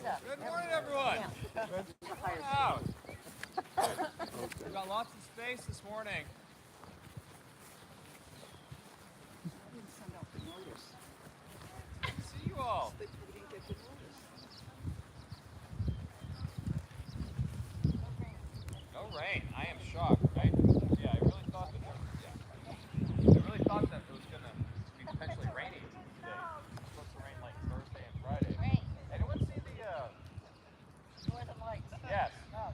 Good morning, everyone. Come on out. We've got lots of space this morning. I didn't send out the notice. Good to see you all. We didn't get the notice. No rain. I am shocked, right? Yeah, I really thought that it was going to be potentially rainy today. It's supposed to rain like Thursday and Friday. Rain. Anyone see the Northern Lights. Yes. Oh.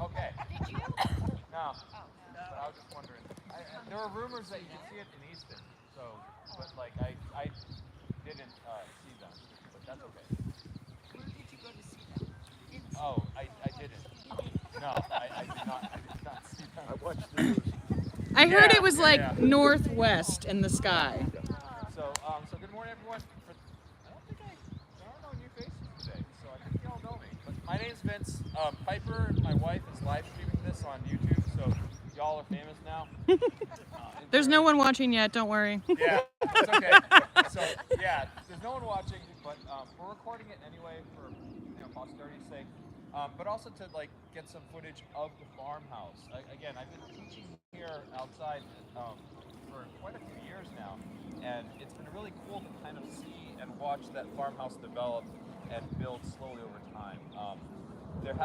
Okay. Did you? No. Oh. But I was just wondering. There were rumors that you could see it in Easton, but like I didn't see them, but that's okay. Where did you go to see them? Oh, I didn't. No, I did not. I did not see them. I watched the news. I heard Yeah, it was like yeah. northwest in the sky. So good morning, everyone. I don't know new faces today, so I think you all know me. But my name's Vince. Piper, my wife, is live streaming this on YouTube, so y'all are famous now. There's no one watching yet, don't worry. Yeah, it's okay. So yeah, there's no one watching, but we're recording it anyway for posterity's sake. But also to like get some footage of the farmhouse. Again, I've been teaching here outside for quite a few years now, and it's been really cool to kind of see and watch that farmhouse develop and build slowly over time. I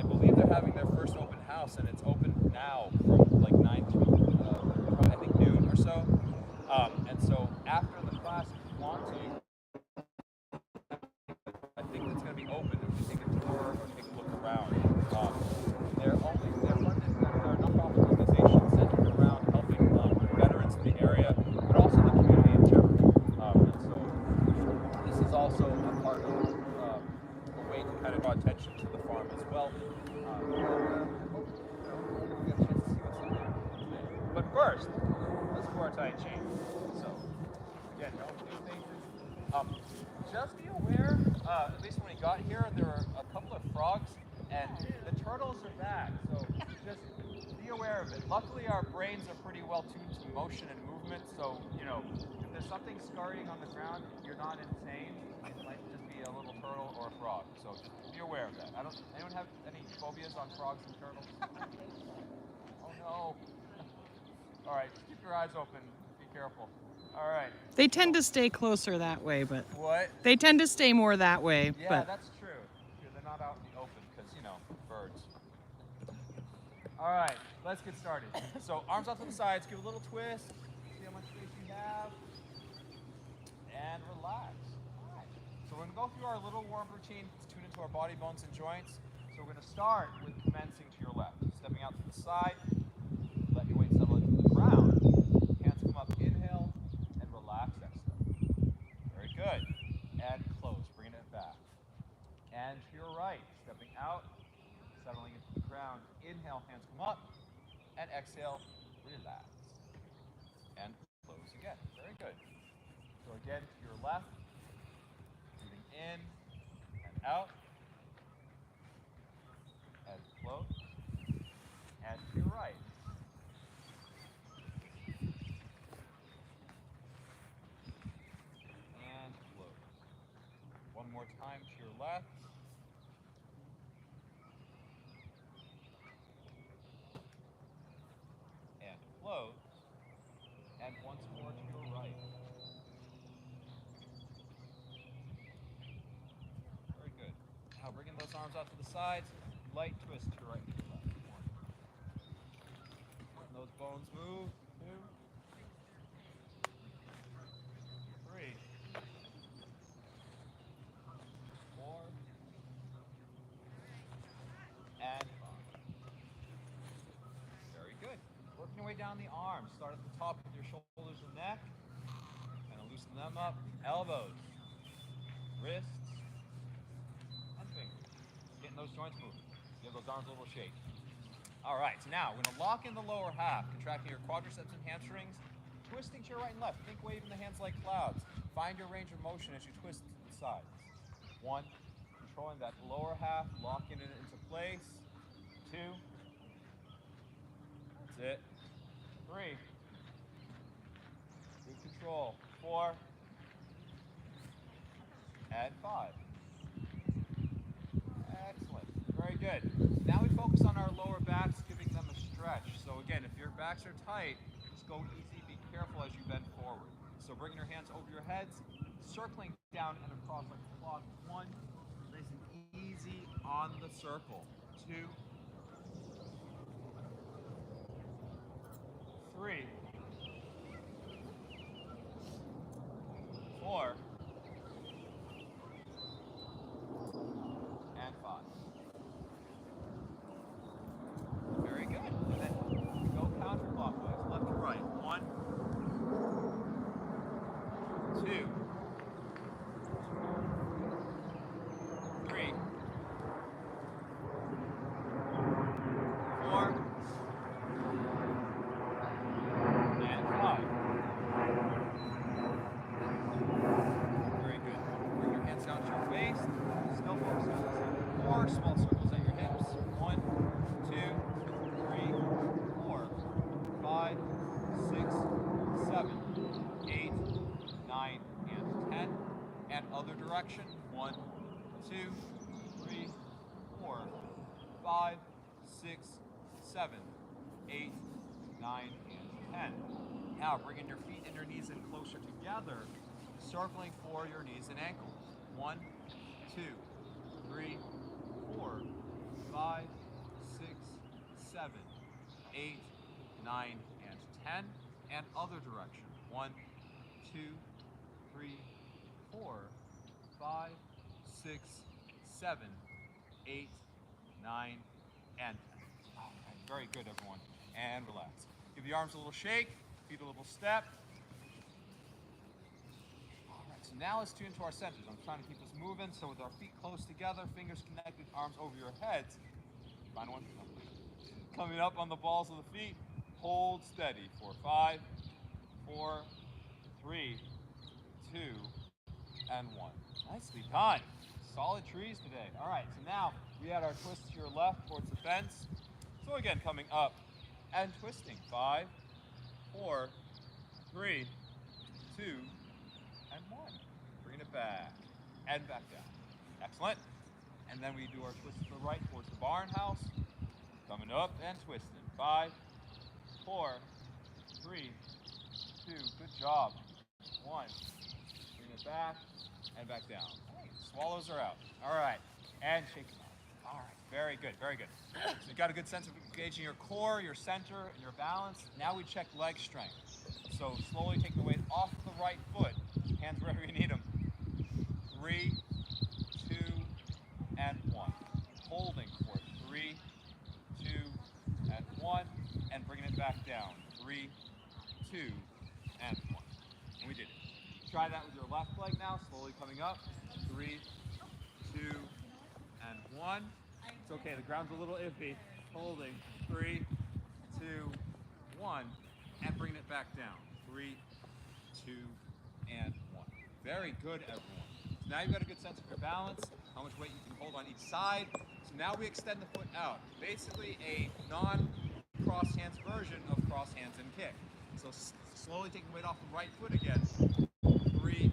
believe they're having their first open house, and it's open now from like 9 to I think noon or so. And so after the class, if you want to, I think it's going to be open. If you take a tour, take a look around. They're funded, they're a nonprofit organization centered around helping veterans in the area, but also the community in general. And so this is also a part of a way to kind of draw attention to the farm as well. But first, let's do our Tai Chi. So, again, no new faces. Just be aware, at least when we got here, there were a couple of frogs, and the turtles are back, so just be aware of it. Luckily, our brains are pretty well tuned to motion and movement, so, if there's something scurrying on the ground, you're not insane. It might just be a little turtle or a frog, so just be aware of that. Anyone have any phobias on frogs and turtles? Oh no. All right, just keep your eyes open. Be careful. All right. They tend to stay closer that way, but What? they tend to stay more that way. Yeah, but that's true. They're not out in the open because, birds. All right, let's get started. So arms out to the sides, give a little twist. See how much space you have. And relax. All right. So we're going to go through our little warm routine to tune into our body, bones, and joints. So we're going to start with commencing to your left. Stepping out to the side. Let your weight settle into the ground. Hands come up, inhale, and relax, exhale. Very good. And close, bringing it back. And to your right, stepping out, settling into the ground. Inhale, hands come up, and exhale, relax. And close again. Very good. So again, to your left, breathing in and out, and close. And to your right. And close. One more time to your left. And close. And once more to your right. Very good. Now bringing those arms out to the sides. Light twist to your right and to your left. One. Letting those bones move. Two. Three. Four. And five. Very good. Working your way down the arms. Start at the top with your shoulders and neck. Kind of loosen them up. Elbows. Wrists. And fingers. Getting those joints moving. Give those arms a little shake. All right, so now we're going to lock in the lower half, contracting your quadriceps and hamstrings, twisting to your right and left. Think waving the hands like clouds. Find your range of motion as you twist to the sides. One, controlling that lower half, locking it into place. Two. That's it. Three. Good control. Four. And five. Very good. Now we focus on our lower backs, giving them a stretch. So again, if your backs are tight, just go easy. Be careful as you bend forward. So bringing your hands over your heads, circling down and across like a clock. 1, nice and easy on the circle. 2, 3, 4, and 5. Very good. And then go counterclockwise, left to right. 1, 2, 3, 4, and 5. Very good. Bring your hands down to your face. Still focus on this. 4 small circles at your hips. 1, 2, 3, 4, 5, 6, 7, 8, 9, and 10. And other direction. 1, 2, 3, 4, 5, 6, 7, 8, 9, and 10. Now bringing your feet and your knees in closer together, circling for your knees and ankles. 1, 2, 3, 4, 5, 6, 7, 8, 9, and 10. And other direction. 1, 2, 3, 4, 5, 6, 7, 8, 9, and 10. All right, very good, everyone. And relax. Give the arms a little shake, feet a little step. All right, so now let's tune to our centers. I'm trying to keep this moving, so with our feet close together, fingers connected, arms over your heads. Find one. Coming up on the balls of the feet, hold steady for 5, 4, 3, 2, and 1. Nicely done. Solid trees today. All right, so now we add our twist to your left towards the fence. So again, coming up and twisting. 5, 4, 3, 2, and 1. Bring it back and back down. Excellent. And then we do our twist to the right towards the barn house. Coming up and twisting. 5, 4, 3, 2. Good job. 1. Bring it back and back down. Hey, swallows are out. All right. And shake them out. All right. Very good. Very good. So you got a good sense of engaging your core, your center, and your balance. Now we check leg strength. So slowly take the weight off the right foot. Hands wherever you need them. 3, 2, and 1. Holding for 3, 2, and 1. And bringing it back down. 3, 2, and 1. And we did it. Try that with your left leg now. Slowly coming up. 3, 2, and 1. It's okay. The ground's a little iffy. Holding. 3, 2, 1. And bringing it back down. 3, 2, and 1. Very good, everyone. So now you've got a good sense of your balance, how much weight you can hold on each side. So now we extend the foot out. Basically a non-cross hands version of cross hands and kick. So slowly taking weight off the right foot again. 3,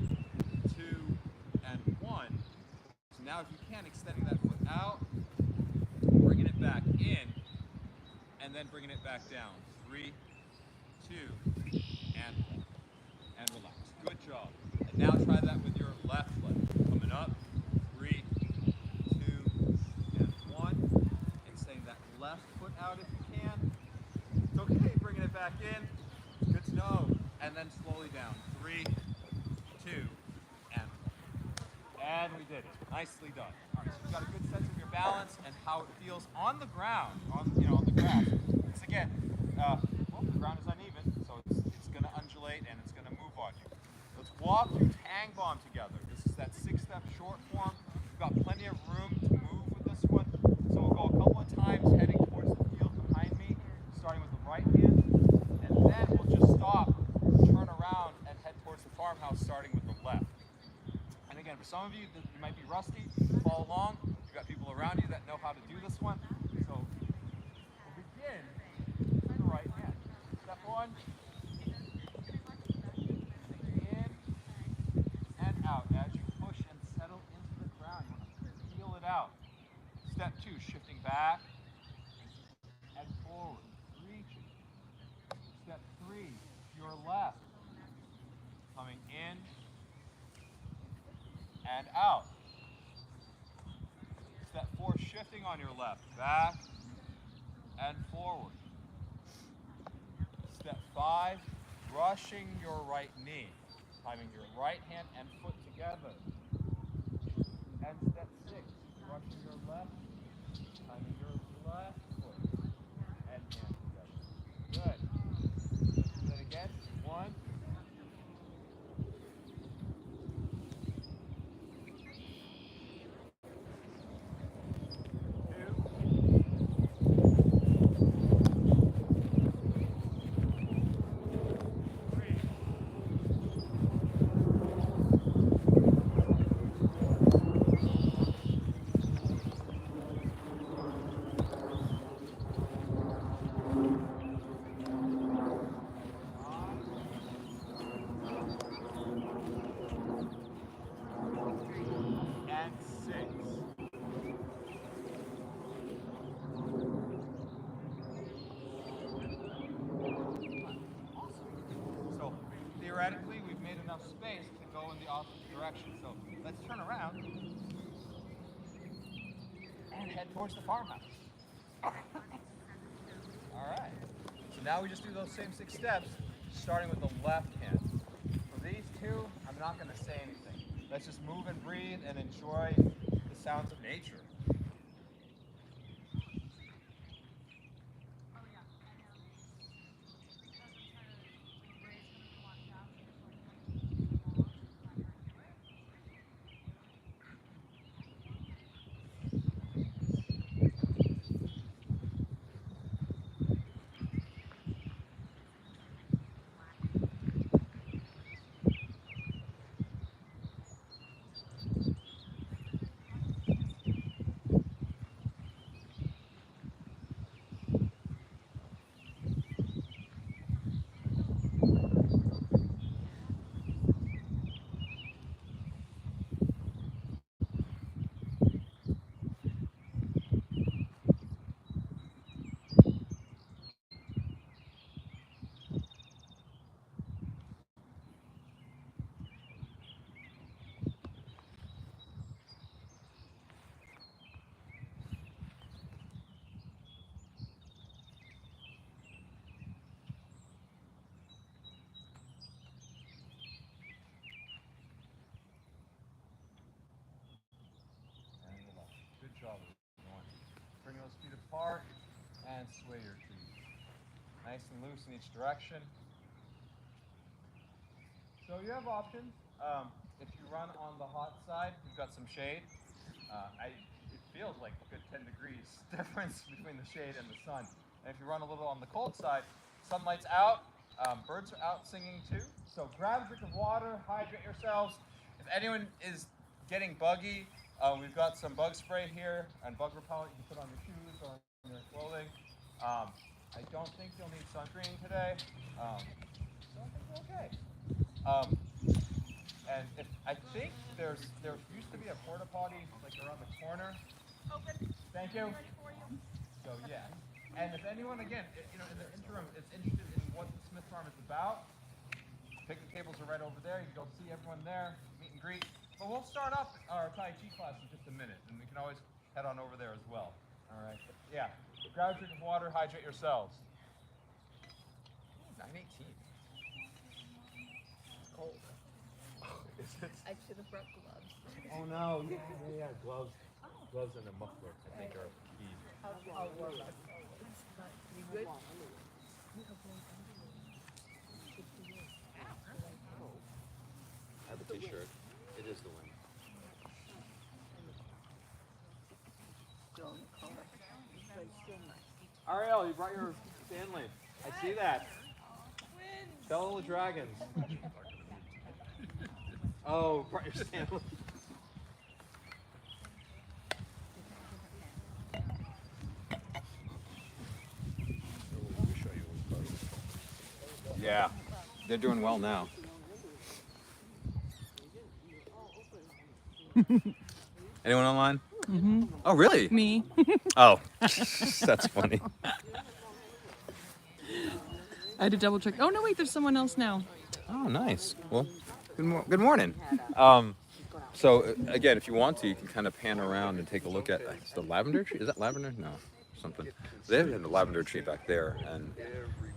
2, and 1. So now if you can, extending that foot out, bringing it back in, and then bringing it back down. 3, 2, and 1. And relax. Good job. And now try that with your left leg. Coming up. 3, 2, and 1. Extending that left foot out if you can. It's okay. Bringing it back in. Good to know. And then slowly down. 3, 2, and 1. And we did it. Nicely done. All right, so you've got a good sense of your balance and how it feels on the ground, on the grass. It's again, well, the ground is uneven, so it's going to undulate and it's going to move on you. Let's walk through Tang Bomb together. This is that 6-step short form. We've got plenty of room to move with this one. So we'll go a couple of times heading towards the field behind me, starting with the right hand, and then we'll just stop, turn around, and head towards the farmhouse, starting with the left. And again, for some of you, you might be rusty, follow along. You've got people around you that know how to do this one. So we'll begin with the right hand. Step 1. In and out as you push and settle into the ground. You want to feel it out. Step Step 2, shifting back and forward, reaching. Step 3, your left, coming in and out. Step 4, shifting on your left, back and forward. Step 5, brushing your right knee, timing your right hand and foot together. And step 6, brushing your left, timing your left foot and hand together. Good. Let's do that again. 1, 5 and 6. So theoretically, we've made enough space to go in the opposite direction. So let's turn around and head towards the farmhouse. All right. So now we just do those same 6 steps, starting with the left hand. For these 2, I'm not going to say anything. Let's just move and breathe and enjoy the sounds of nature. Good job, everyone. Bring those feet apart and sway your feet. Nice and loose in each direction. So you have options. If you run on the hot side, you've got some shade. It feels like a good 10 degrees difference between the shade and the sun. And if you run a little on the cold side, sunlight's out, birds are out singing too. So grab a drink of water, hydrate yourselves. If anyone is getting buggy, we've got some bug spray here and bug repellent you can put on your shoes or on your clothing. I don't think you'll need sunscreen today, so I think we're okay. And I think there used to be a porta potty like around the corner. Open. Thank you. Ready for you. So yeah, and if anyone again, in the interim, is interested in what the Smith Farm is about, picnic tables are right over there. You can go see everyone there, meet and greet. But we'll start up our Tai Chi class in just a minute, and we can always head on over there as well. All right. But yeah. Grab a drink of water. Hydrate yourselves. 9:18. It's cold. Is it? I should have brought gloves. Oh no! Yeah. Gloves. Gloves and a muffler, I think, are key. I'll wear that. You good? I have a T-shirt. It is the wind. Still in the car. But it's still nice. Ariel, you brought your Stanley. I see that. Tell the dragons. Oh, brought your Stanley. Yeah, they're doing well now. Anyone online? Mm-hmm. Oh, really? Me. Oh, that's funny. I had to double check. Oh no, wait, there's someone else now. Oh, nice. Well, good morning. So again, if you want to, you can kind of pan around and take a look at the lavender tree. Is that lavender? No, something. They have the lavender tree back there and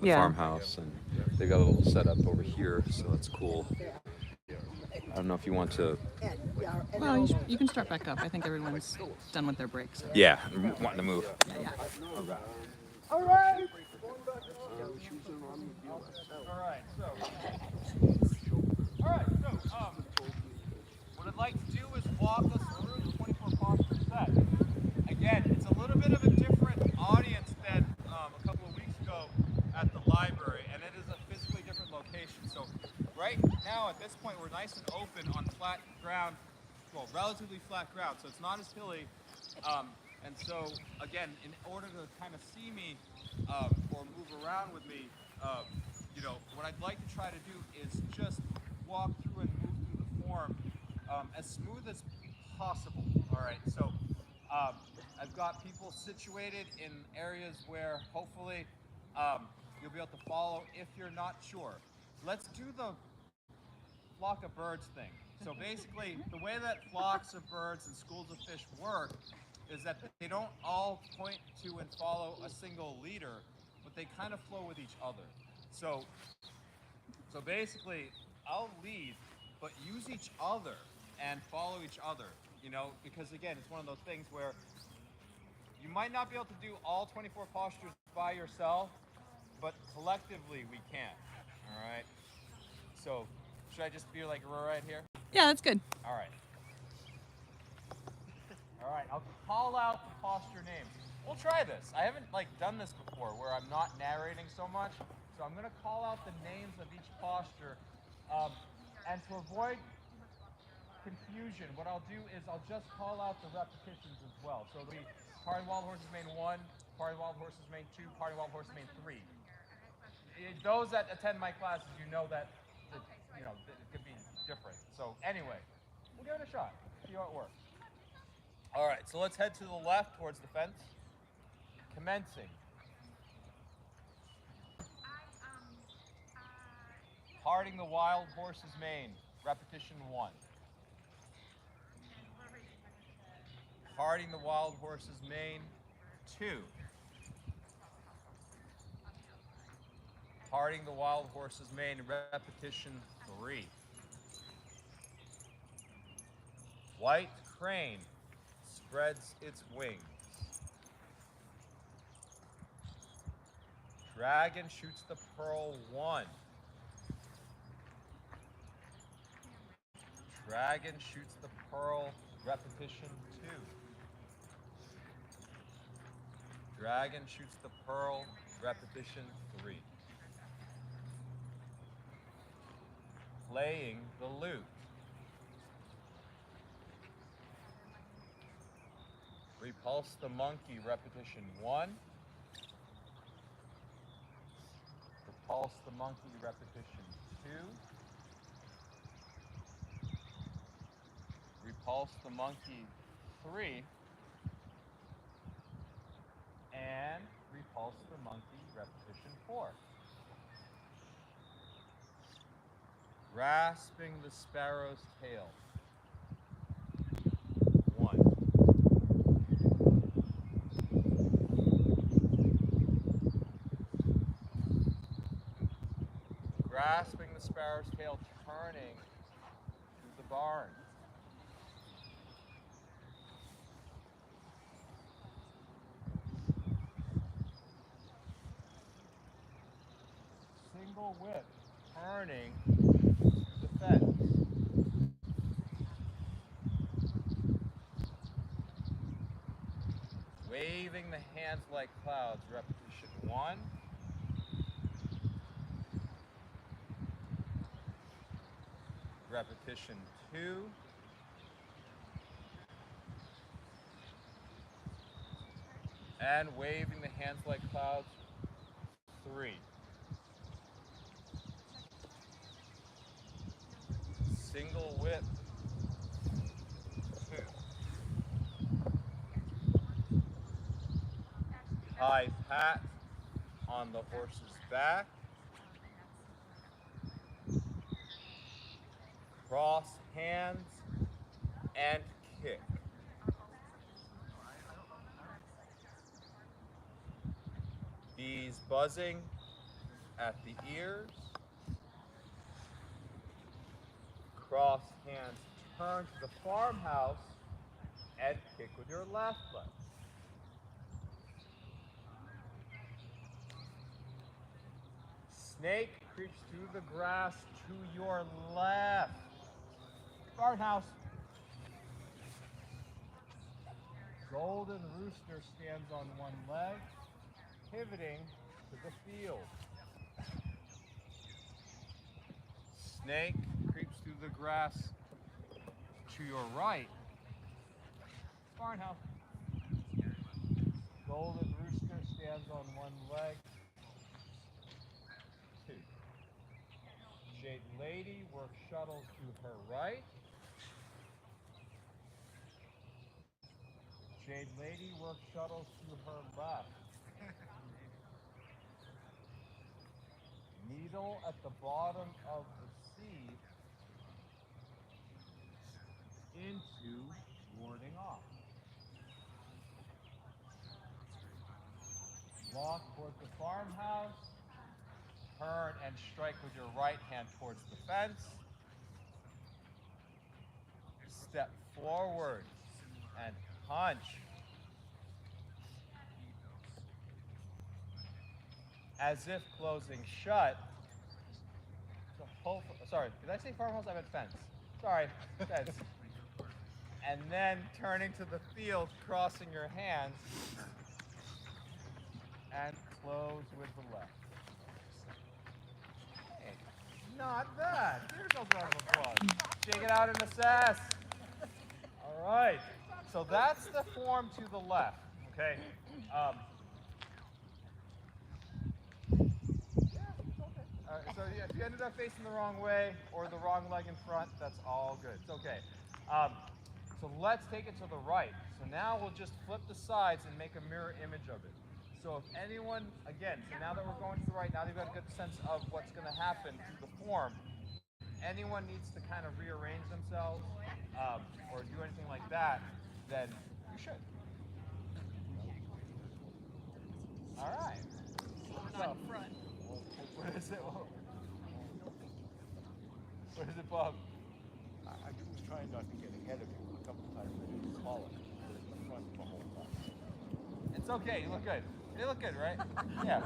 the Yeah. farmhouse, and they've got a little setup over here, so that's cool. I don't know if you want to. Well, you can start back up. I think everyone's done with their breaks. Yeah, I'm wanting to move. Yeah. All right. So, what I'd like to do is walk us through the 24 posture set. Again, it's a little bit of a different audience than a couple of weeks ago at the library, and it is a physically different location. So, right now at this point, we're nice and open on flat ground, well, relatively flat ground, so it's not as hilly. And so, again, in order to kind of see me or move around with me, what I'd like to try to do is just walk through and move through the form as smooth as possible. All right, so I've got people situated in areas where hopefully you'll be able to follow if you're not sure. Let's do the flock of birds thing. So basically, the way that flocks of birds and schools of fish work is that they don't all point to and follow a single leader, but they kind of flow with each other. So basically, I'll lead, but use each other and follow each other, because again, it's one of those things where you might not be able to do all 24 postures by yourself, but collectively we can, all right? So should I just be like right here? Yeah, that's good. All right. All right, I'll call out the posture names. We'll try this. I haven't done this before where I'm not narrating so much. So I'm going to call out the names of each posture. And to avoid confusion, what I'll do is I'll just call out the repetitions as well. So it'll be party wild horses main 1, party wild horses main 2, party wild horses main 3. Those that attend my classes, you know that it could be different. So anyway, we'll give it a shot. See how it works. All right, so let's head to the left towards the fence. Commencing. Parting the wild horse's mane, repetition 1. Parting the wild horse's mane, 2. Parting the wild horse's mane, repetition 3. White crane spreads its wings. Dragon shoots the pearl 1. Dragon shoots the pearl, repetition 2. Dragon shoots the pearl, repetition 3. Playing the lute. Repulse the monkey, repetition 1. Repulse the monkey, repetition 2. Repulse the monkey 3. And repulse the monkey, repetition 4. Grasping the sparrow's tail. 1. Grasping the sparrow's tail, turning to the barn. Single whip, turning to the fence. Waving the hands like clouds, repetition 1. Repetition 2. And waving the hands like clouds, 3. Single whip, 2. High pat on the horse's back. Cross hands and kick. Bees buzzing at the ears. Cross hands, turn to the farmhouse and kick with your left leg. Snake creeps through the grass to your left. Farmhouse. Golden rooster stands on one leg, pivoting to the field. Snake creeps through the grass to your right. Farmhouse. Golden rooster stands on one leg. Two. Jade lady works shuttles to her right. Jade lady works shuttles to her left. Needle at the bottom of the seed into warding off. Walk towards the farmhouse. Turn and strike with your right hand towards the fence. Step forward and punch. As if closing shut. Sorry, did I say farmhouse? I meant fence. Sorry, fence. And then turning to the field, crossing your hands, and close with the left. Hey, not bad. Here's a round of applause. Shake it out and assess. All right. So that's the form to the left. Okay. So yeah, if you ended up facing the wrong way or the wrong leg in front, that's all good. It's okay. So let's take it to the right. So now we'll just flip the sides and make a mirror image of it. So if anyone, again, so now that we're going to the right, now they've got a good sense of what's going to happen to the form. Anyone needs to kind of rearrange themselves or do anything like that, then you should. All right. So, what is it? What is it, Bob? I was trying not to get ahead of you a couple times. I didn't call it. The front the whole time. It's okay. You look good. You look good, right? Yeah.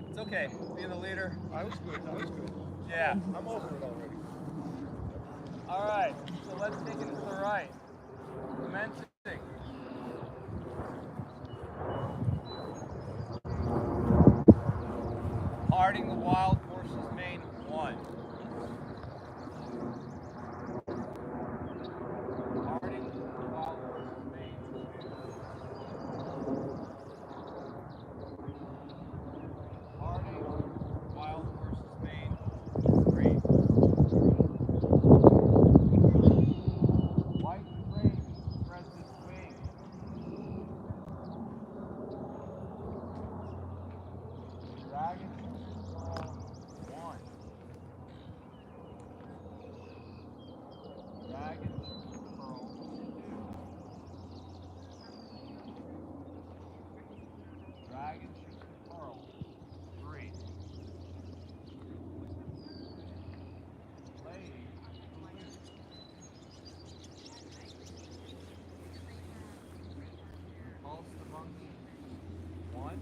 It's okay. Being the leader. I was good. Yeah. I'm over it already. All right. So let's take it to the right. Commencing. Parting the wild horse's mane, 1. Parting the wild horse's mane, 2. Parting wild horse's mane, 3. White crane spreads its wings. Dragon curl, 1. Dragon curl, 2. Dragon curl, 3. Lady, pulse the monkey, 1.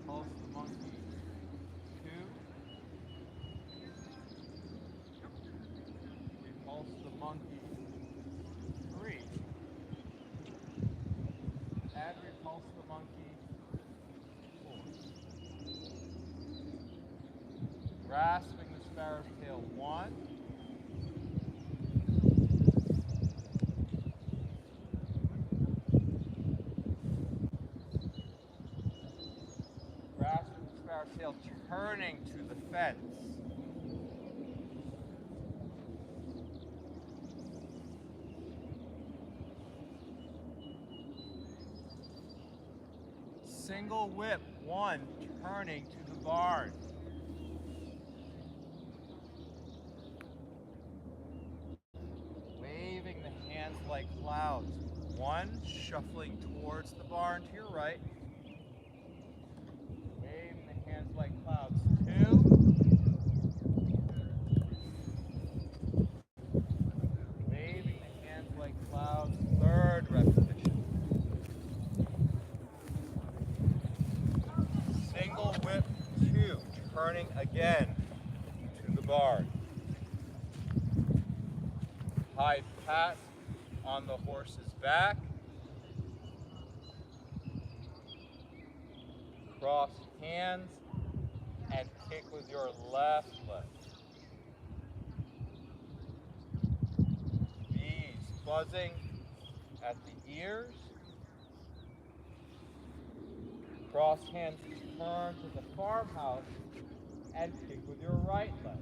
Pulse the monkey, 2. Repulse the monkey, 3. And repulse the monkey, 4. Grasping the sparrow's tail, 1. Grasping the sparrow's tail, turning to the fence. Single whip, 1, turning to the barn. Waving the hands like clouds. 1, shuffling towards the barn to your right. Waving the hands like clouds. 2. Waving the hands like clouds. 3rd repetition. Single whip, 2, turning again to the barn. High pat on the horse's back. Cross hands and kick with your left leg. Bees buzzing at the ears. Cross hands, turn to the farmhouse and kick with your right leg.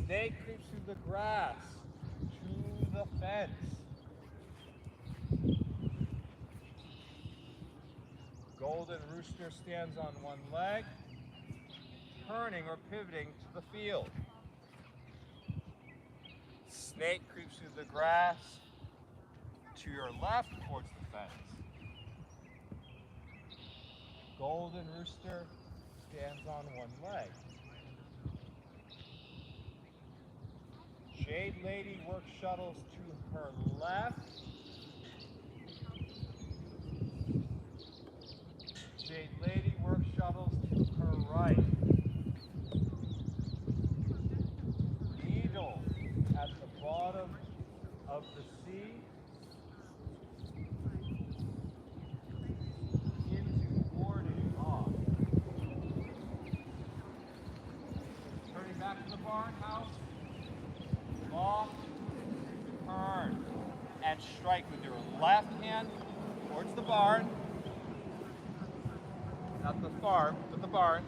Snake creeps through the grass to the fence. Golden rooster stands on one leg, turning or pivoting to the field. Snake creeps through the grass to your left towards the fence. Golden rooster stands on one leg. Jade lady works shuttles to her left. Jade lady works shuttles to her right. Needle at the bottom of the sea. Into boarding off. Turning back to the barn house. Long, turn, and strike with your left hand towards the barn. Not the farm, but the barn.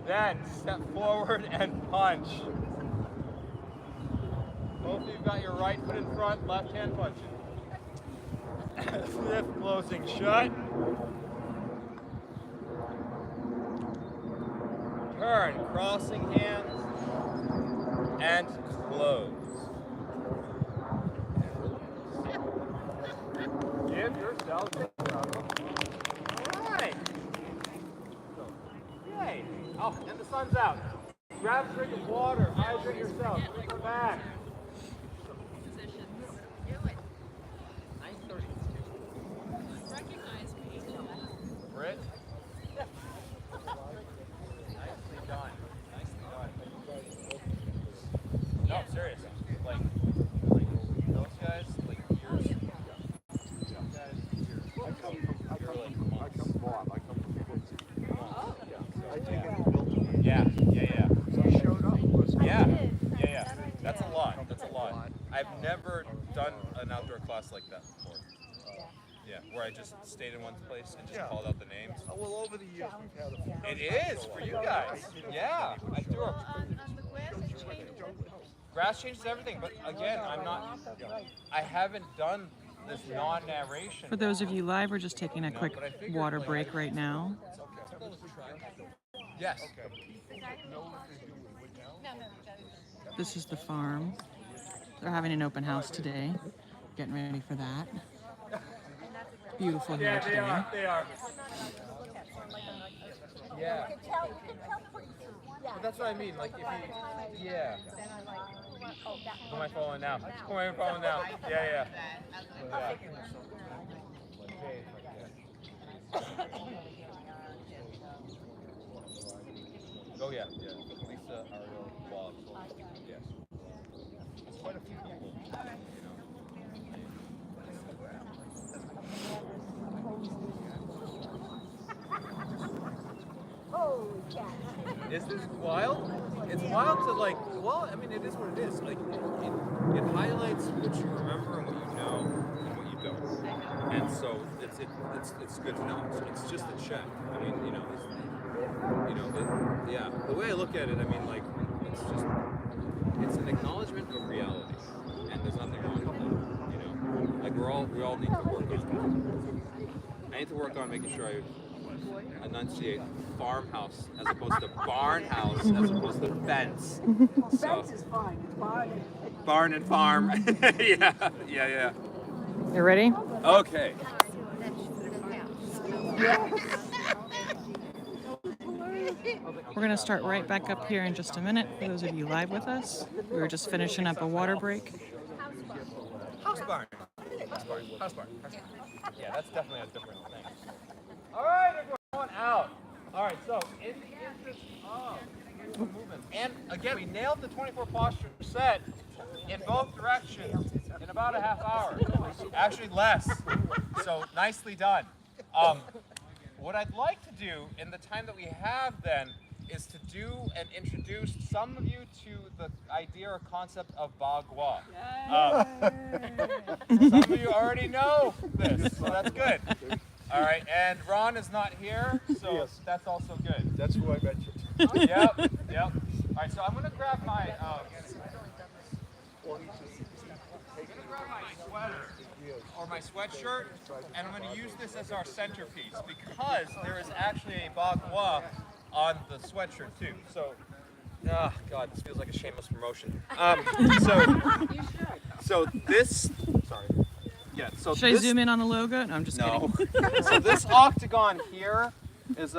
Then step forward and punch. Both of you got your right foot in front, left hand punching. Sniff closing shut. Turn, crossing hands, and close. Give yourself a round. All right. Yay. Oh, and the sun's out. Grab a drink of water. Hydrate yourself. Come back. Recognize me. Britt. Nicely done. Nicely done. No, I'm serious. Like those guys, like years. Those guys, years. I come from Bob. I come from Quincy. I think Yeah. it's built. Yeah. So he showed up. Yeah. That's a lot. That's a lot. I've never done an outdoor class like that before. Yeah, where I just stayed in one place and just called out the names. Well, over the years we've had a few. It is for you guys. Yeah, I threw a grass changes everything, but again, I haven't done this non-narration. For those of you live, we're just taking a quick water break right now. Yes. This is the farm. They're having an open house today. Getting ready for that. Beautiful here today. They are. Yeah. But that's what I mean. Like if you, yeah. Who am I following now? Who am I following now? Yeah. Oh yeah. Lisa, Ariel, Bob. Yes. There's quite a few people. Is this wild? It's wild to like, well, I mean, it is what it is. Like, it highlights what you remember and what you know and what you don't. And so it's good to know. It's just a check. I mean, yeah. The way I look at it, I mean, like, it's an acknowledgement of reality, and there's nothing wrong with that. we all need to work on. I need to work on making sure I enunciate farmhouse as opposed to barn house as opposed to fence. Fence is fine, it's Barn and farm. Yeah. You ready? Okay. We're going to start right back up here in just a minute. For those of you live with us, we were just finishing up a water break. House barn. House barn. Yeah, that's definitely a different thing. All right, everyone, going out. All right, so in the interest of movement, and again, we nailed the 24 posture set in both directions in about a half hour. Actually, less. So nicely done. What I'd like to do in the time that we have then is to do and introduce some of you to the idea or concept of Ba Gua. Some of you already know this, so that's good. All right, and Ron is not here, so Yes. that's also good. That's who I mentioned. Yep. All right, so I'm going to grab my sweater or my sweatshirt, and I'm going to use this as our centerpiece because there is actually a Ba Gua on the sweatshirt too. So, God, this feels like a shameless promotion. So this, sorry. Yeah, so Should I this, zoom in on the logo? No, I'm just no. kidding. So this octagon here is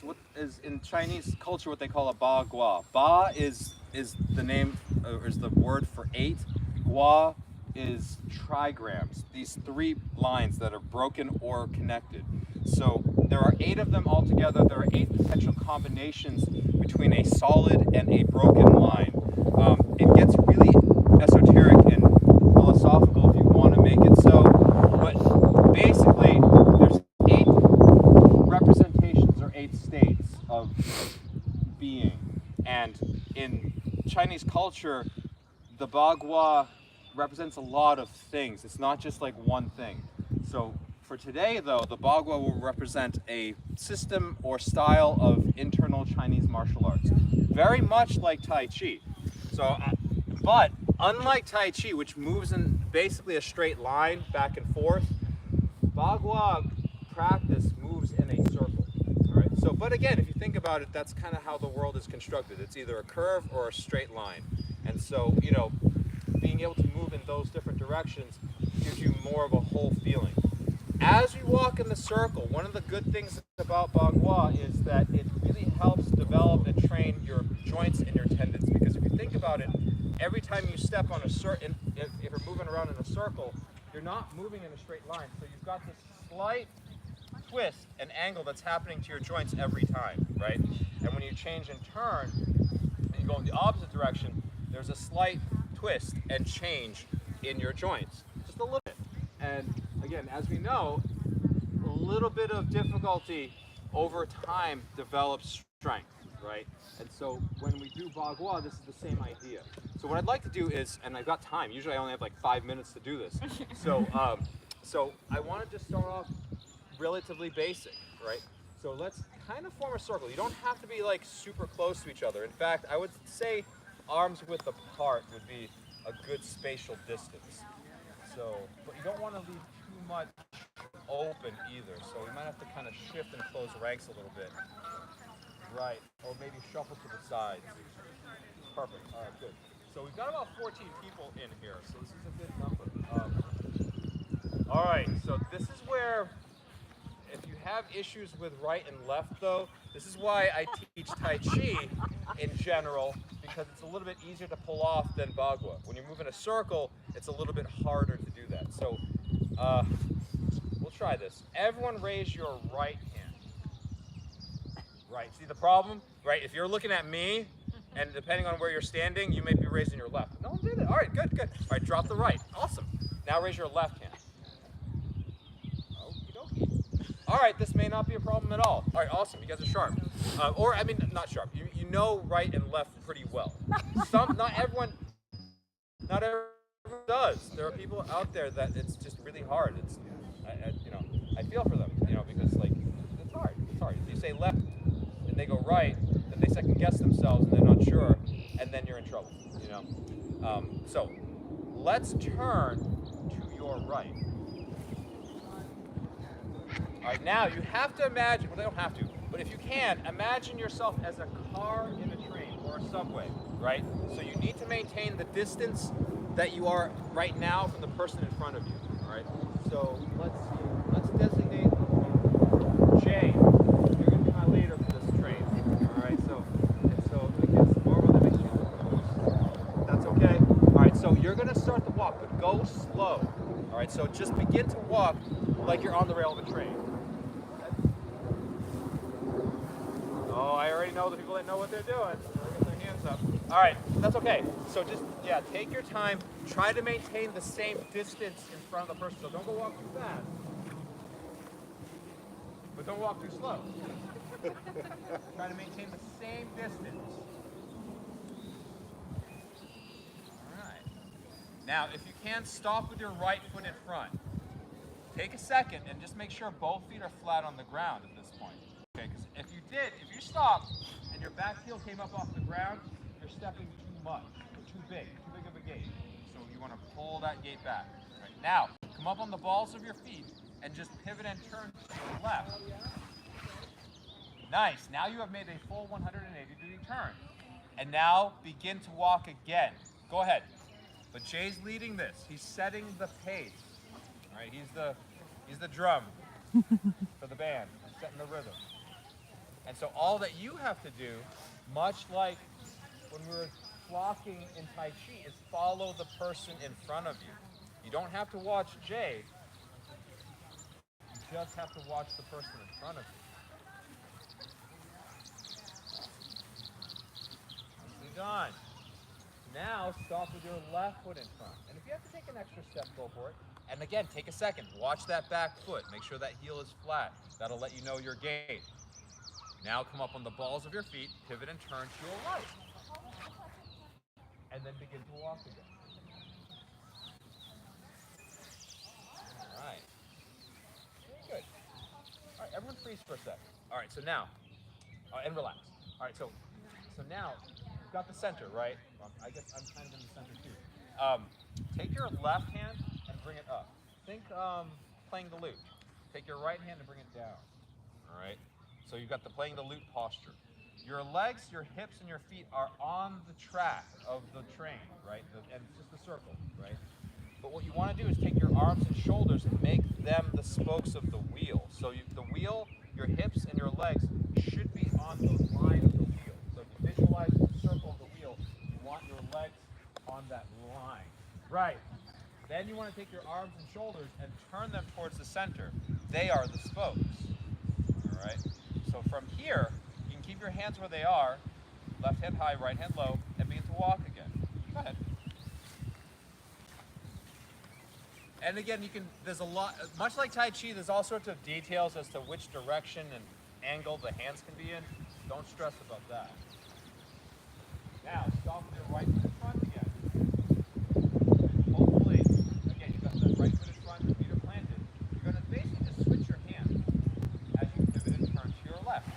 what is in Chinese culture what they call a Ba Gua. Ba is the name, is the word for 8. Gua is trigrams. These 3 lines that are broken or connected. So there are 8 of them altogether. There are 8 potential combinations between a solid and a broken line. It gets really esoteric and philosophical if you want to make it so, but basically there's 8 representations or 8 states of being, and in Chinese culture the Ba Gua represents a lot of things. It's not just like one thing. So for today though, the Ba Gua will represent a system or style of internal Chinese martial arts, very much like Tai Chi. So but unlike Tai Chi, which moves in basically a straight line back and forth, Ba Gua practice moves in a circle. All right. So, but again, if you think about it, that's kind of how the world is constructed. It's either a curve or a straight line. And so, you know, being able to move in those different directions gives you more of a whole feeling. As we walk in the circle, one of the good things about Ba Gua is that it really helps develop and train your joints and your tendons. Because if you think about it, every time you step on a certain, if you're moving around in a circle, you're not moving in a straight line. So you've got this slight twist and angle that's happening to your joints every time, right? And when you change and turn, and you go in the opposite direction, there's a slight twist and change in your joints, just a little bit. And again, as we know, a little bit of difficulty over time develops strength, right? And so when we do Ba Gua, this is the same idea. So what I'd like to do is, and I've got time, usually I only have like 5 minutes to do this. So, so I want to just start off relatively basic, right? So let's kind of form a circle. You don't have to be like super close to each other. In fact, I would say arms width apart would be a good spatial distance. So, but you don't want to leave too much open either. So we might have to kind of shift and close ranks a little bit. Right, or maybe shuffle to the sides. Perfect, all right, good. So we've got about 14 people in here, so this is a good number. All right, so this is where, if you have issues with right and left though, this is why I teach Tai Chi in general, because it's a little bit easier to pull off than Ba Gua. When you move in a circle, it's a little bit harder to do that. So we'll try this. Everyone raise your right hand. Right, see the problem? Right, if you're looking at me, and depending on where you're standing, you may be raising your left. No one did it. All right, good. All right, drop the right. Awesome. Now raise your left hand. Okie dokie. All right, this may not be a problem at all. All right, awesome. You guys are sharp. Or, I mean, not sharp. You know right and left pretty well. Not everyone does. There are people out there that it's just really hard. It's, I feel for them, because like it's hard. It's hard. If you say left and they go right, then they second guess themselves and they're not sure, and then you're in trouble. So let's turn to your right. All right, now you have to imagine, well, they don't have to, but if you can, imagine yourself as a car in a train or a subway, right? So you need to maintain the distance that you are right now from the person in front of you, all right? So let's see, let's designate Jay. You're gonna be my leader for this train, all right? So against Borderland, that makes you lose. That's okay. All right, so you're gonna start the walk, but go slow. All right, so just begin to walk like you're on the rail of a train. Oh, I already know the people that know what they're doing. They're getting their hands up. All right, that's okay. So just, yeah, take your time. Try to maintain the same distance in front of the person. So don't go walk too fast, but don't walk too slow. Try to maintain the same distance. All right. Now, if you can, stop with your right foot in front. Take a second and just make sure both feet are flat on the ground at this point. Okay, because if you stopped and your back heel came up off the ground, you're stepping too much, or too big of a gate. So you want to pull that gate back. Right. Now, come up on the balls of your feet and just pivot and turn to the left. Nice. Now you have made a full 180-degree turn. And now begin to walk again. Go ahead. But Jay's leading this. He's setting the pace. All right, he's the drum for the band, setting the rhythm. And so all that you have to do, much like when we were flocking in Tai Chi, is follow the person in front of you. You don't have to watch Jay. You just have to watch the person in front of you. Nicely done. Now stop with your left foot in front. And if you have to take an extra step, go for it. And again, take a second. Watch that back foot. Make sure that heel is flat. That'll let you know your gait. Now come up on the balls of your feet, pivot and turn to your right. And then begin to walk again. All right. Good. All right, everyone freeze for a sec. All right, so now, and relax. All right, so now, you've got the center, right? I guess I'm kind of in the center too. Take your left hand and bring it up. Think playing the lute. Take your right hand and bring it down. All right? So you've got the playing the lute posture. Your legs, your hips, and your feet are on the track of the train, right? And it's just a circle, right? But what you want to do is take your arms and shoulders and make them the spokes of the wheel. So the wheel, your hips, and your legs should be on the line of the wheel. So if you visualize the circle of the wheel, you want your legs on that line. Right. Then you want to take your arms and shoulders and turn them towards the center. They are the spokes. All right? So from here, you can keep your hands where they are, left hand high, right hand low, and begin to walk again. Go ahead. And again, there's a lot, much like Tai Chi, there's all sorts of details as to which direction and angle the hands can be in. Don't stress about that. Now, stop with your right foot in front again. Hopefully, again, you've got that right foot in front, your feet are planted. You're going to basically just switch your hands as you pivot and turn to your left.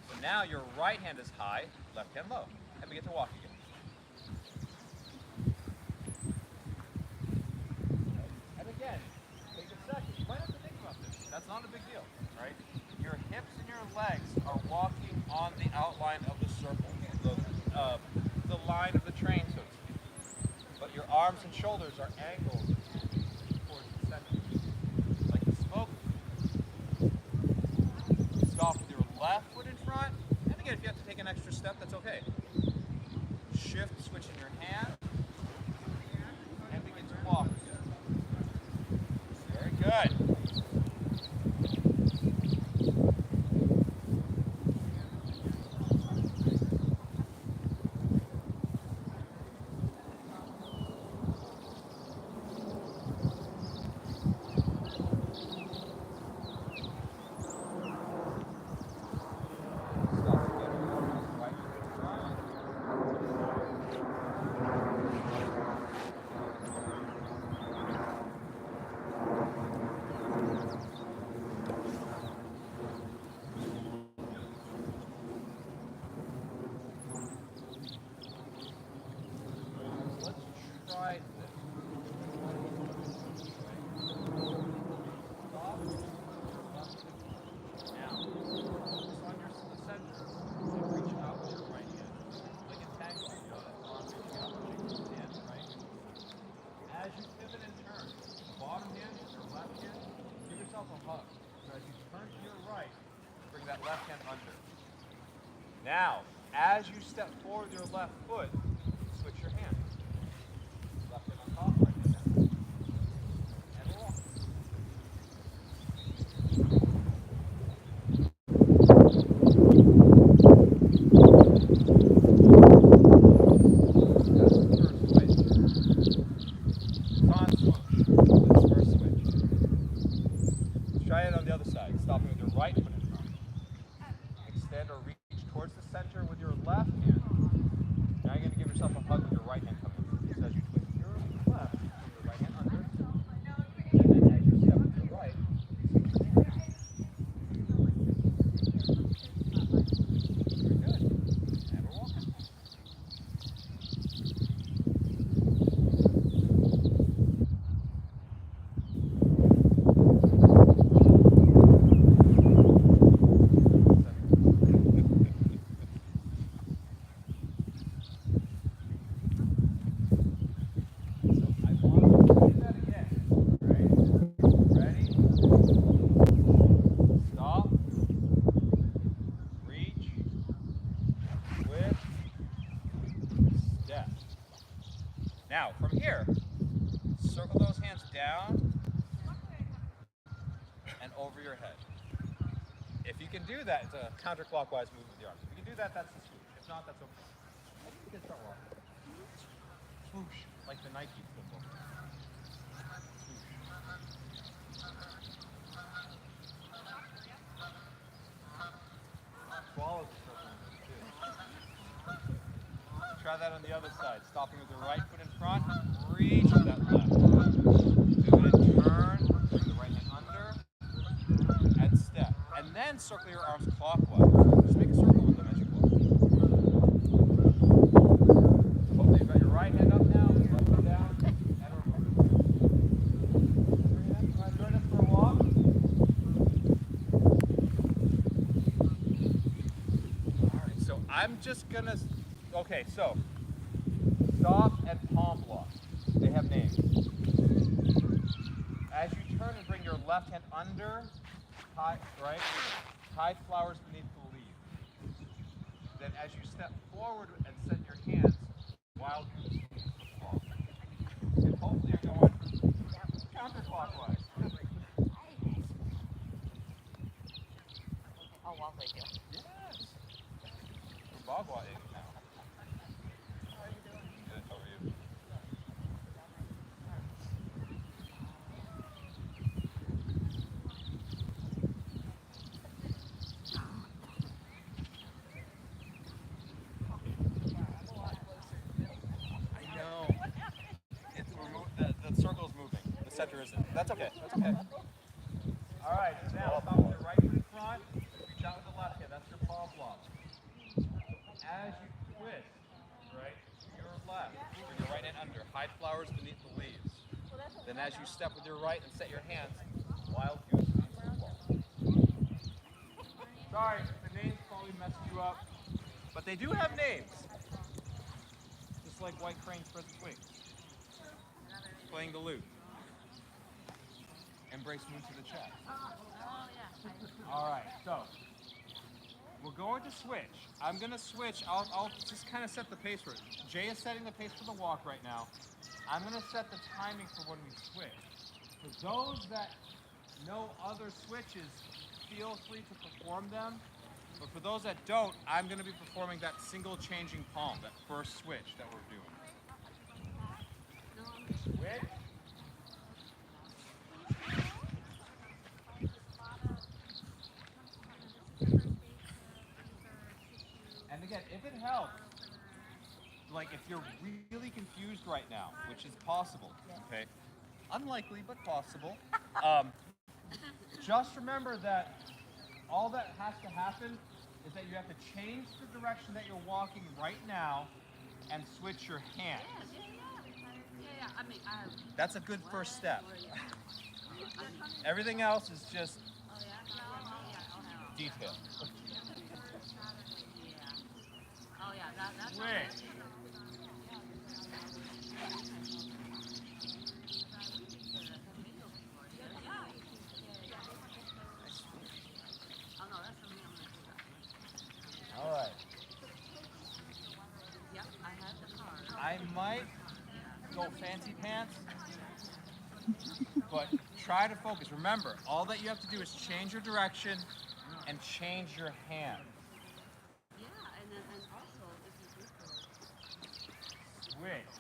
So now your right hand is high, left hand low, and begin to walk again. And again, take a second. You might have to think about this. That's not a big deal, right? Your hips and your legs are walking on the outline of the circle, the line of the train, so to speak. But your arms and shoulders are angled towards the center, like the smoke. Stop with your left foot in front. And again, if you have to take an extra step, that's okay. Shift, switch in your hand, and begin to walk again. Very good. Now, as you step forward with your left foot, switch your hand. Left hand on top, right hand down. And walk. That's the first switch. On swoosh. That's the first switch. Let's try it on the other side. Stopping with your right foot in front. Extend or reach towards the center with your left hand. Now you're going to give yourself a hug with your right hand coming in. So as you twist your left, bring your right hand under. And then as you step with your right, very good. And we're walking. Now, from here, circle those hands down and over your head. If you can do that, it's a counterclockwise movement with the arms. If you can do that, that's the swoosh. If not, that's okay. I think you can start walking. Swoosh, like the Nike football. Swoosh. Swallow the circle too. Try that on the other side. Stopping with the right foot in front, reach to that left. Do it and turn, bring the right hand under, and step. And then circle your arms clockwise. Just make a circle with them as you walk. Hopefully you've got your right hand up now, left hand down, and reverse. Join us for a walk. Alright, so I'm just gonna, okay, so stop and palm block. They have names. As you turn and bring your left hand under, hide flowers beneath the leaves. Then as you step forward and set your hands, wild goose. And hopefully you're going counterclockwise. I'll walk with you. Yes. We're Bagua now. How are you doing? Good, how are you? I know. It's the circle's moving. The center isn't. That's okay. That's okay. All right. Now, stop with your right foot in front. Reach out with the left hand. That's your palm block. As you twist, right, to your left, bring your right hand under. Hide flowers beneath the leaves. Then as you step with your right and set your hands, wild goose. Sorry, the names probably messed you up. But they do have names. Just like white crane spreads its wings. Playing the lute. Embrace moon to the chest. All right, so we're going to switch. I'm going to switch. I'll just kind of set the pace for it. Jay is setting the pace for the walk right now. I'm going to set the timing for when we switch. For those that know other switches, feel free to perform them. But for those that don't, I'm going to be performing that single changing palm, that first switch that we're doing. Switch. And again, if it helps, like if you're really confused right now, which is possible, okay? Unlikely, but possible. Just remember that all that has to happen is that you have to change the direction that you're walking right now and switch your hands. I mean, That's a good first step. Everything else is just detail. oh yeah, that's Switch. All right. I might go fancy pants, but try to focus. Remember, all that you have to do is change your direction and change your hand. Yeah, and then and also if you do so. Switch.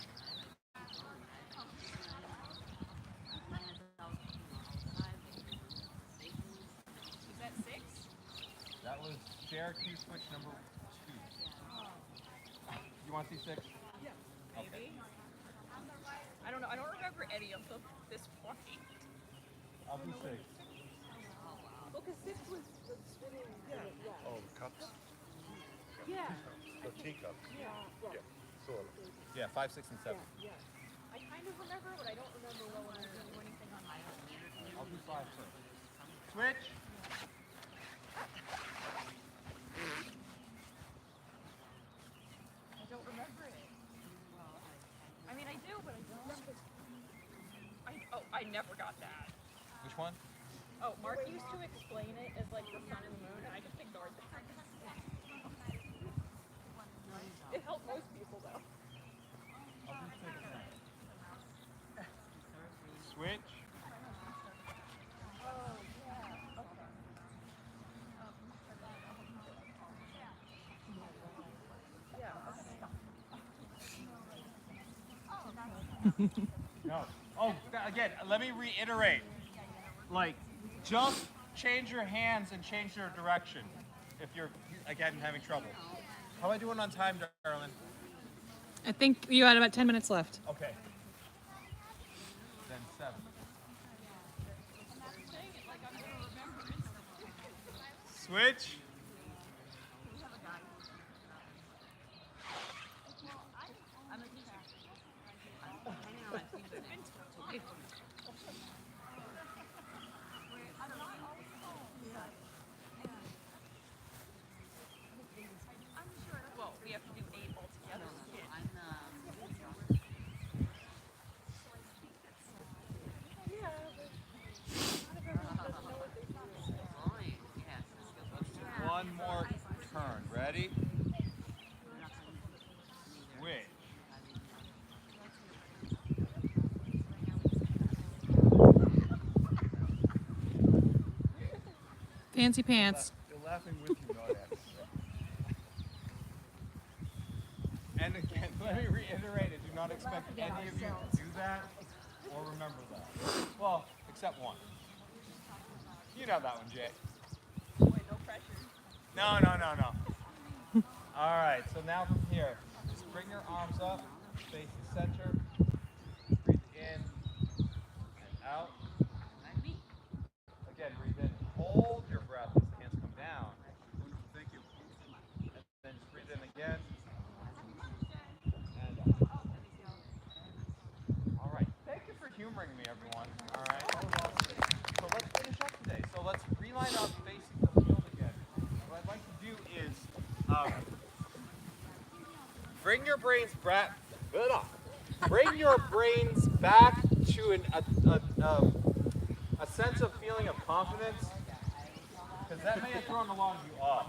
Is that 6? That was Syracuse switch number 2. You want to see 6? Yeah. Okay. Maybe. I don't know. I don't remember any of them this point. I'll do 6. Well, because 6 was spinning. Yeah. Oh, the cups? Yeah. The teacups? Yeah. Yeah, sort of. Yeah, 5, 6, and 7. Yeah. I kind of remember, but I don't remember what I do anything on my own. I'll do 5 first. Switch. I don't remember it. I mean, I do, but I don't. I never got that. Which one? Oh, Mark used to explain it as like the sun and the moon, and I just ignored that. It helped most people though. I'll do 6 now. Switch. No. Oh, again, let me reiterate. Like, just change your hands and change your direction if you're, again, having trouble. How am I doing on time, darling? I think you had about 10 minutes left. Okay. Then 7. Switch. Well, we have to do 8 altogether. One more turn. Ready? Switch. Fancy pants. You're laughing with you, not at. And again, let me reiterate, I do not expect any of you to do that or remember that. Well, except one. You know that one, Jay. Wait, no pressure. No. All right, so now from here, just bring your arms up, face the center, breathe in and out. Again, breathe in, hold your breath as the hands come down. Thank you. And then just breathe in again. And out. All right, thank you for humoring me, everyone. All right, so let's finish up today. So let's reline up facing the field again. What I'd like to do is bring your brains back. Bring your brains back to a sense of feeling of confidence, because that may have thrown a lot of you off.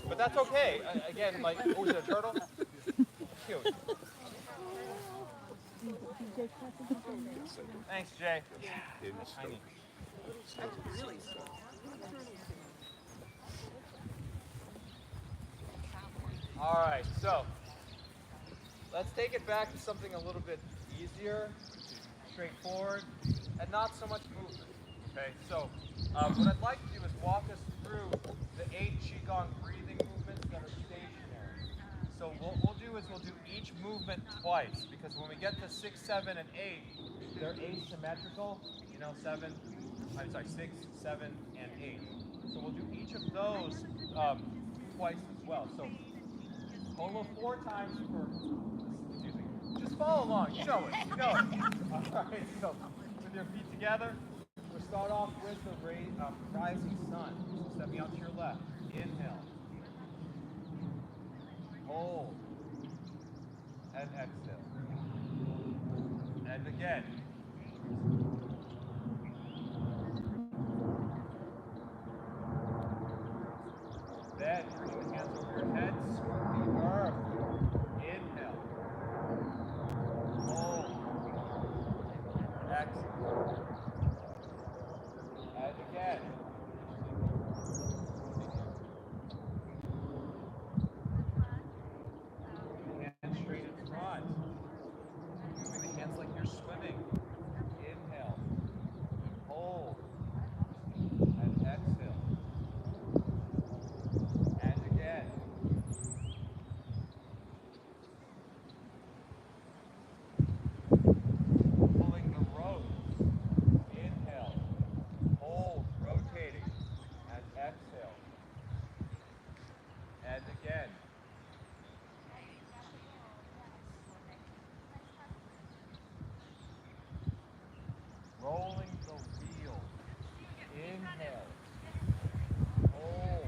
But that's okay. Again, like, what was it, a turtle? Cute. Thanks, Jay. Tiny. All right, so let's take it back to something a little bit easier, straightforward, and not so much movement. Okay, so what I'd like to do is walk us through the 8 Qigong breathing movements that are stationary. So what we'll do is we'll do each movement twice, because when we get to 6, 7, and 8, they're asymmetrical. You know, 6, 7, and 8. So we'll do each of those twice as well. So Polo 4 times for, excuse me, just follow along, you know it. All right, so with your feet together, we'll start off with the rising sun. So stepping out to your left, inhale, hold, and exhale. And again. Then bring the hands over your head, squirting earth. Inhale. And again. Rolling the wheel. Inhale. Hold.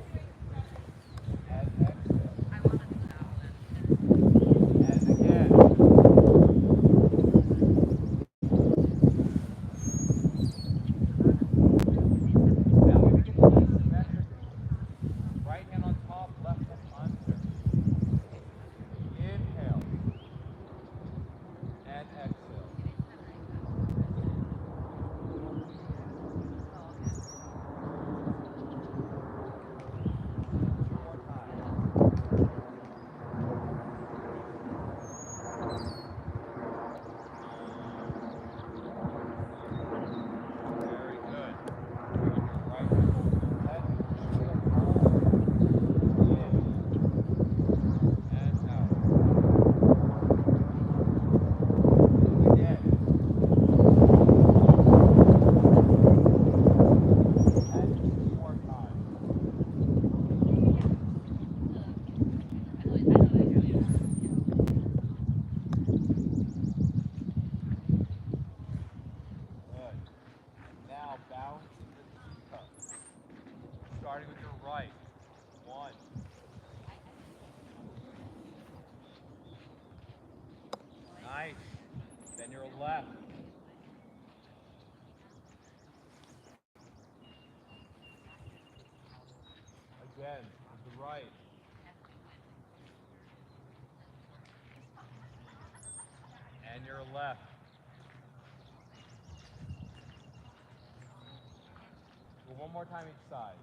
And exhale. I want to do that one. And again. Now we begin to be symmetric. Right hand on top, left hand under. Inhale. And exhale. Very good. Bring your right hand over your head. Feel hold. In. And out. And again. And two more times. Good. And now balancing the teacups. Starting with your right. 1. Nice. Then your left. Again, with the right. And your left. Well, one more time each side.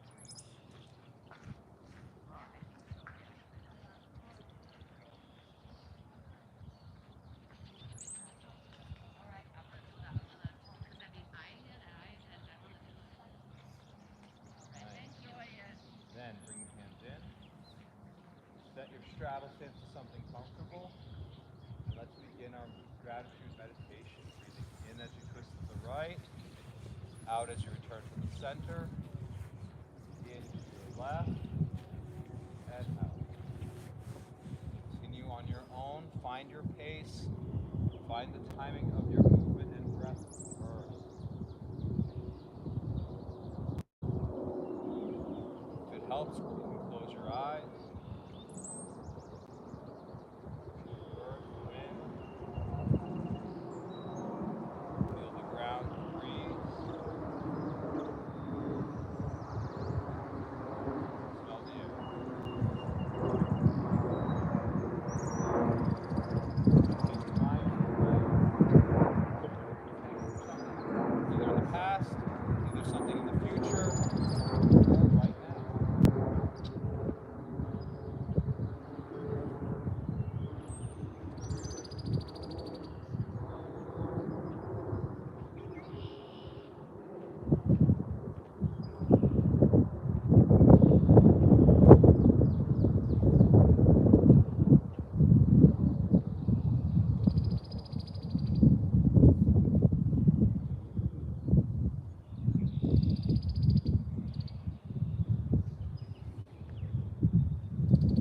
Then bring your hands in. Set your straddle stance to something comfortable. And let's begin our gratitude meditation. Breathing in as you twist to the right. Out as you return to the center. In to your left. And out. Continue on your own. Find your pace. Find the timing of your movement and breath first. If it helps, you can close your eyes. Earth, wind. Feel the ground breeze. Smell the air. Take time to breathe. Either in the past, either something in the future, or right now.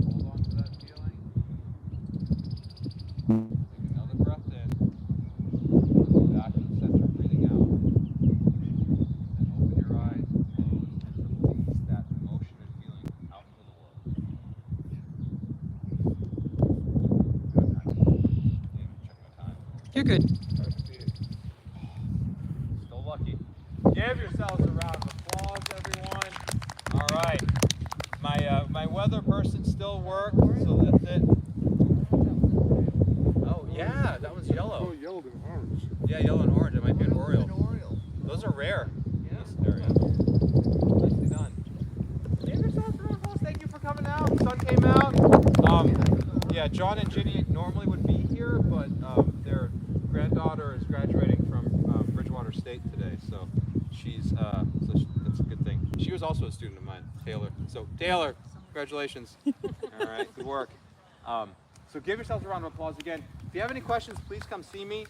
Hold on to that feeling. Take another breath in. Back to the center, breathing out. Then open your eyes, close, and release that emotion and feeling out into the world. Check my time. You're good. Still lucky. Give yourselves a round of applause, everyone. All right. My weather person still works, so that's it. Oh, yeah, that one's yellow. Yellow and orange. Yeah, yellow and orange. It might be an Oriole. Those are rare in this area. Nicely done. Give yourselves a round of applause. Thank you for coming out. The sun came out. Yeah, John and Ginny normally would be here, but their granddaughter is graduating from Bridgewater State today, so that's a good thing. She was also a student of mine, Taylor. So Taylor, congratulations. All right, good work. So give yourselves a round of applause again. If you have any questions, please come see me.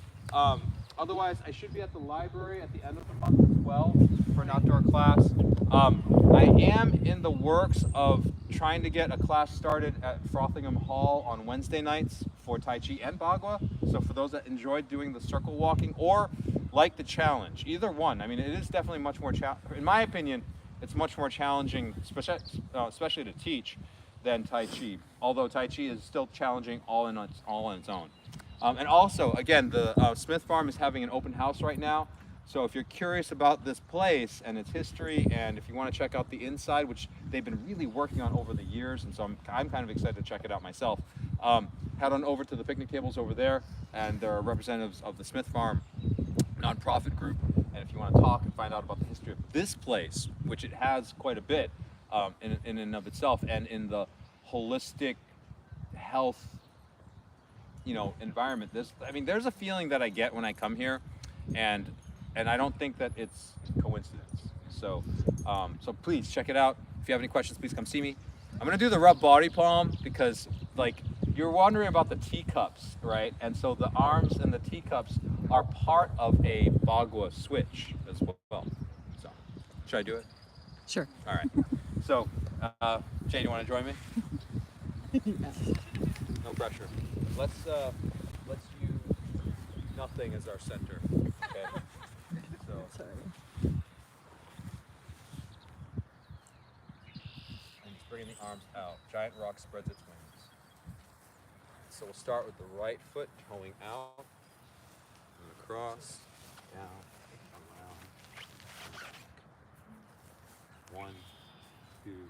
Otherwise, I should be at the library at the end of the month as well. for an outdoor class. I am in the works of trying to get a class started at Frothingham Hall on Wednesday nights for Tai Chi and Bagua. So for those that enjoyed doing the circle walking or like the challenge, either one. I mean, it is definitely much more, in my opinion, it's much more challenging, especially to teach, than Tai Chi. Although Tai Chi is still challenging all on its own. And also, again, the Smith Farm is having an open house right now. So if you're curious about this place and its history, and if you want to check out the inside, which they've been really working on over the years, and so I'm kind of excited to check it out myself, head on over to the picnic tables over there, and there are representatives of the Smith Farm nonprofit group. And if you want to talk and find out about the history of this place, which it has quite a bit in and of itself, and in the holistic health, environment. There's a feeling that I get when I come here, and I don't think that it's coincidence. So, so please check it out. If you have any questions, please come see me. I'm gonna do the rub body palm because, like, you're wondering about the teacups, right? And so the arms and the teacups are part of a Bagua switch as well. So, should I do it? Sure. All right. So, Jay, you want to join me? No pressure. Let's use nothing as our center. Okay. So. Sorry. And just bringing the arms out. Giant rock spreads its wings. So we'll start with the right foot toeing out, and across, down, around. 1, 2,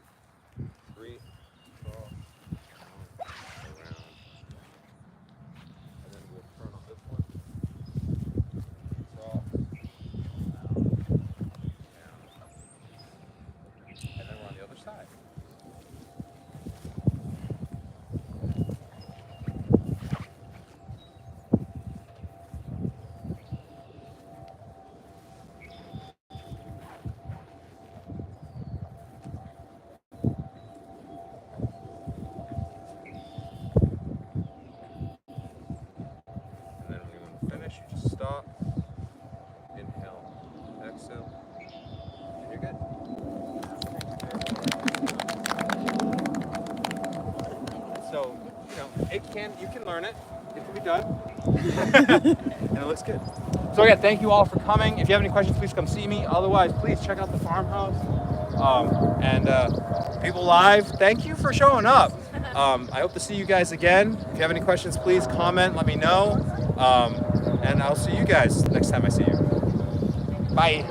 3. Across, down, around. And then we'll turn on this one. Across, down, and then we're on the other side. And then when you finish, you just stop, inhale, exhale, and you're good. So, you can learn it. It can be done. And it looks good. So again, thank you all for coming. If you have any questions, please come see me. Otherwise, please check out the farmhouse. And people live, thank you for showing up. I hope to see you guys again. If you have any questions, please comment, let me know. And I'll see you guys next time I see you. Bye.